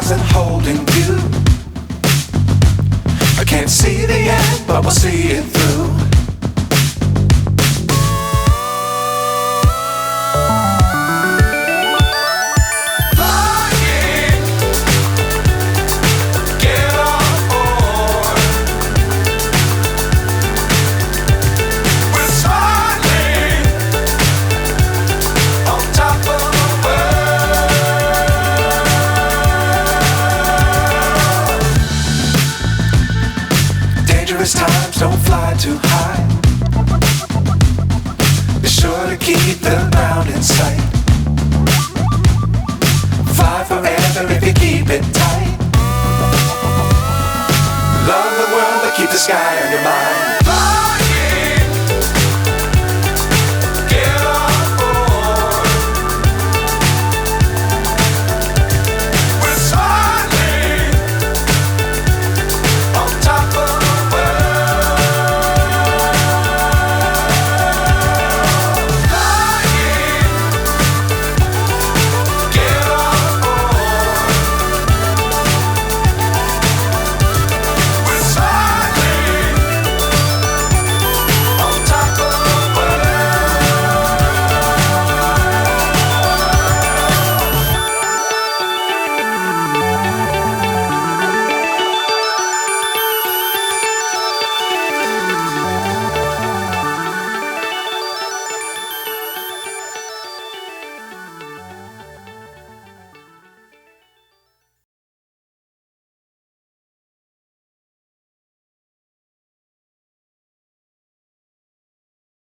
stars and holding you. I can't see the end, but we'll see it through. Times don't fly too high. Be sure to keep the ground in sight. Fly forever if you keep it tight. Love the world but keep the sky on your mind.